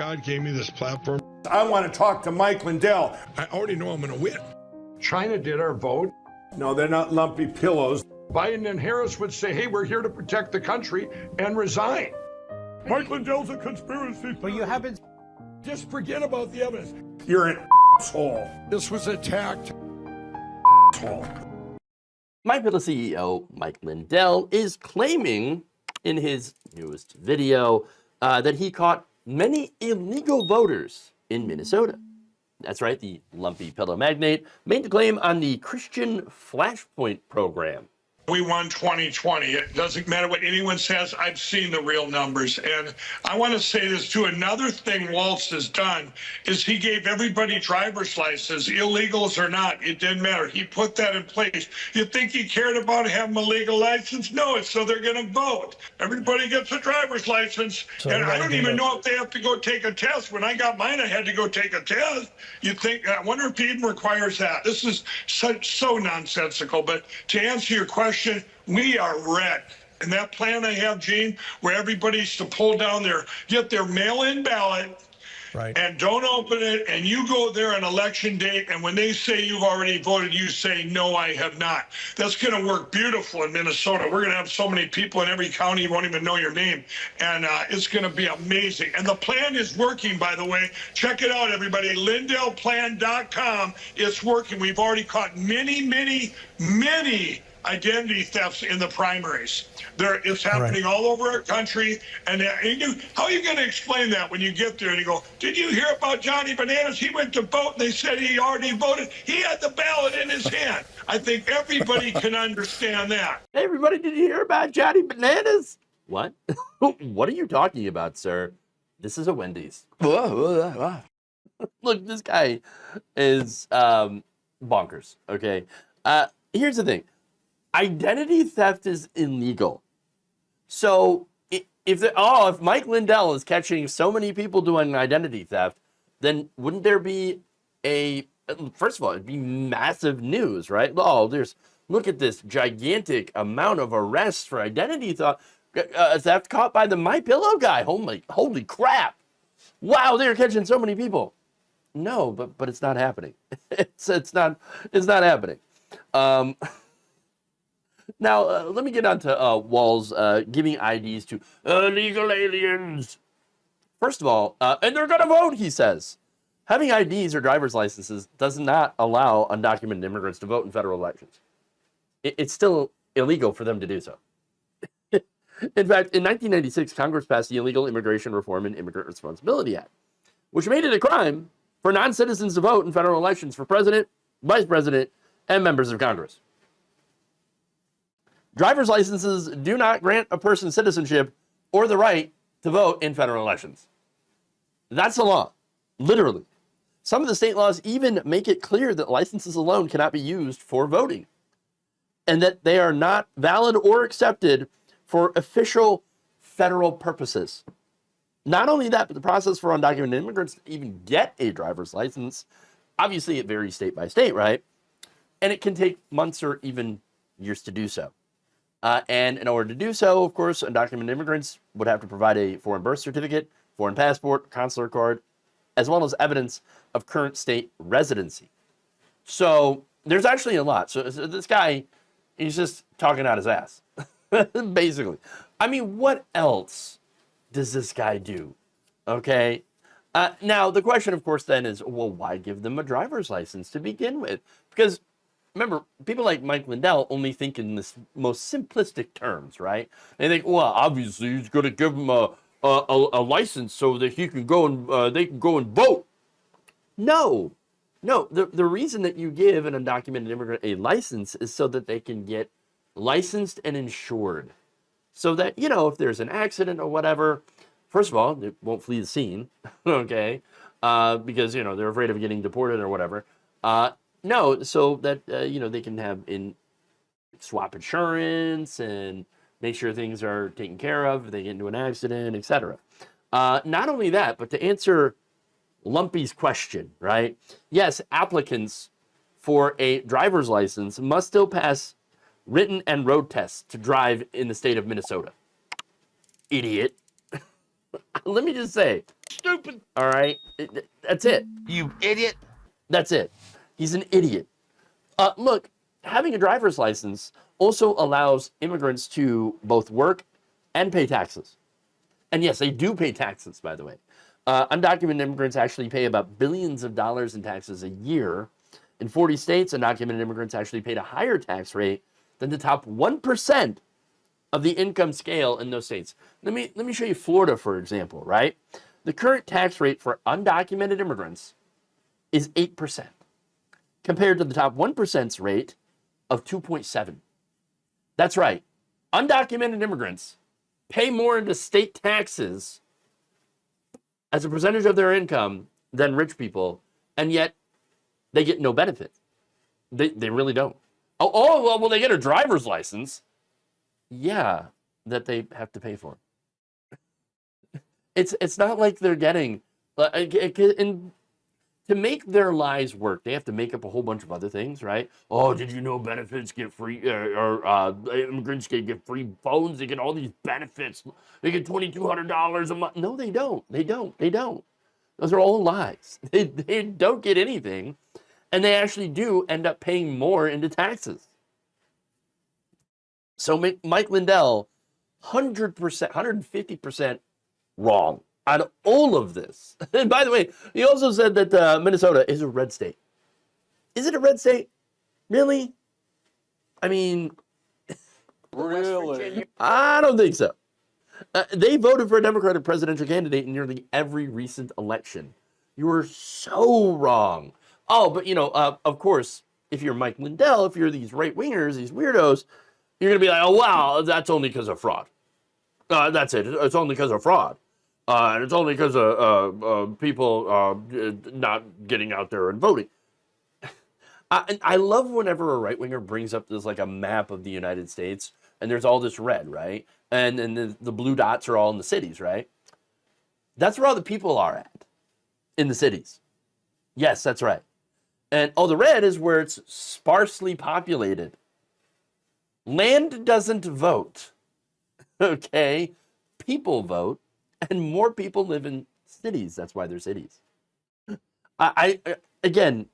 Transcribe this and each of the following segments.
God gave me this platform. I want to talk to Mike Lindell. I already know I'm going to win. China did our vote. No, they're not lumpy pillows. Biden and Harris would say, hey, we're here to protect the country, and resign. Mike Lindell's a conspiracy. But you haven't. Just forget about the evidence. You're an asshole. This was attacked. Asshole. MyPillow CEO Mike Lindell is claiming in his newest video that he caught many illegal voters in Minnesota. That's right, the lumpy pillow magnate made the claim on the Christian Flashpoint program. We won 2020. It doesn't matter what anyone says. I've seen the real numbers. And I want to say this too. Another thing Waltz has done is he gave everybody driver's licenses, illegals or not. It didn't matter. He put that in place. You think he cared about having a legal license? No, it's so they're going to vote. Everybody gets a driver's license. So and I don't even know if they have to go take a test. When I got mine, I had to go take a test. You think, I wonder if he even requires that. This is so nonsensical. But to answer your question, we are red. And that plan I have, Gene, where everybody's to pull down get their mail-in ballot, right, and don't open it, and you go there on election day, and when they say you've already voted, you say, no, I have not. That's going to work beautiful in Minnesota. We're going to have so many people in every county, you won't even know your name, and it's going to be amazing. And the plan is working, by the way. Check it out, everybody. LindellPlan.com. It's working. We've already caught many identity thefts in the primaries. It's happening all over our country. And how are you going to explain that when you get there and you go, did you hear about Johnny Bananas? He went to vote and they said he already voted. He had the ballot in his hand. I think everybody can understand that. Hey, everybody, did you hear about Johnny Bananas? What? What are you talking about, sir? This is a Wendy's. Look, this guy is bonkers, okay? Here's the thing. Identity theft is illegal. So if Mike Lindell is catching so many people doing identity theft, then wouldn't there be first of all, it'd be massive news, right? Oh, look at this gigantic amount of arrests for identity theft caught by the MyPillow guy. Holy crap. Wow, they're catching so many people. No, but it's not happening. It's not happening. Now, let me get on to Walz giving IDs to illegal aliens. First of all, and they're going to vote, he says. Having IDs or driver's licenses does not allow undocumented immigrants to vote in federal elections. It's still illegal for them to do so. In fact, in 1996, Congress passed the Illegal Immigration Reform and Immigrant Responsibility Act, which made it a crime for non-citizens to vote in federal elections for president, vice president, and members of Congress. Driver's licenses do not grant a person citizenship or the right to vote in federal elections. That's the law, literally. Some of the state laws even make it clear that licenses alone cannot be used for voting, and that they are not valid or accepted for official federal purposes. Not only that, but the process for undocumented immigrants to even get a driver's license, obviously it varies state by state, right? And it can take months or even years to do so. And in order to do so, of course, undocumented immigrants would have to provide a foreign birth certificate, foreign passport, consular card, as well as evidence of current state residency. So there's actually a lot. So this guy, he's just talking out his ass, basically. I mean, what else does this guy do? Okay. Now, the question, of course, then is, well, why give them a driver's license to begin with? Because remember, people like Mike Lindell only think in this most simplistic terms, right? They think, well, obviously he's going to give them a license so that he can go and they can go and vote. No. The reason that you give an undocumented immigrant a license is so that they can get licensed and insured, so that, you know, if there's an accident or whatever, first of all, they won't flee the scene, okay, because, you know, they're afraid of getting deported or whatever. No, so that, you know, they can swap insurance and make sure things are taken care of if they get into an accident, etc. Not only that, but to answer Lumpy's question, right? Yes, applicants for a driver's license must still pass written and road tests to drive in the state of Minnesota. Idiot. Let me just say, stupid. All right? That's it. You idiot. That's it. He's an idiot. Look, having a driver's license also allows immigrants to both work and pay taxes. And yes, they do pay taxes, by the way. Undocumented immigrants actually pay about billions of dollars in taxes a year. In 40 states, undocumented immigrants actually paid a higher tax rate than the top 1% of the income scale in those states. Let me show you Florida, for example, right? The current tax rate for undocumented immigrants is 8%, compared to the top 1%'s rate of 2.7. That's right. Undocumented immigrants pay more into state taxes as a percentage of their income than rich people, and yet they get no benefit. They really don't. Well, they get a driver's license. Yeah, that they have to pay for. It's not like they're getting, to make their lives work, they have to make up a whole bunch of other things, right? Oh, did you know benefits get free, immigrants can get free phones, they get all these benefits, they get $2,200 a month. No, they don't. They don't. Those are all lies. They don't get anything, and they actually do end up paying more into taxes. So Mike Lindell, 100%, 150% wrong on all of this. And by the way, he also said that Minnesota is a red state. Is it a red state? Really? I mean, Really? I don't think so. They voted for a Democratic presidential candidate in nearly every recent election. You were so wrong. Oh, but of course, if you're Mike Lindell, if you're these right-wingers, these weirdos, you're going to be like, oh, wow, that's only because of fraud. That's it. It's only because of fraud. And it's only because of people not getting out there and voting. I love whenever a right-winger brings up this, like, a map of the United States, and there's all this red, right? And the blue dots are all in the cities, right? That's where all the people are at, in the cities. Yes, that's right. And the red is where it's sparsely populated. Land doesn't vote, okay? People vote, and more people live in cities. That's why they're cities. Again,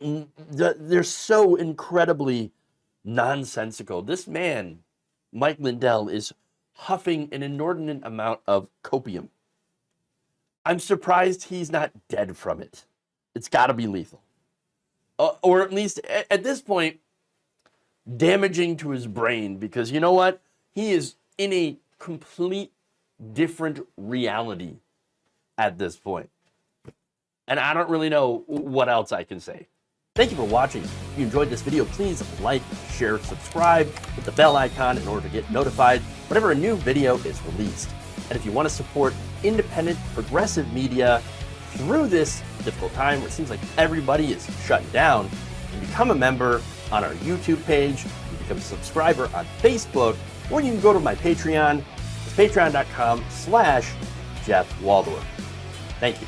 they're so incredibly nonsensical. This man, Mike Lindell, is huffing an inordinate amount of copium. I'm surprised he's not dead from it. It's got to be lethal. Or at least, at this point, damaging to his brain, because you know what? He is in a complete different reality at this point. And I don't really know what else I can say. Thank you for watching. If you enjoyed this video, please like, share, subscribe, hit the bell icon in order to get notified whenever a new video is released. And if you want to support independent, progressive media through this difficult time where it seems like everybody is shutting down, you can become a member on our YouTube page, you can become a subscriber on Facebook, or you can go to my Patreon. It's patreon.com/Jeff Waldorf. Thank you.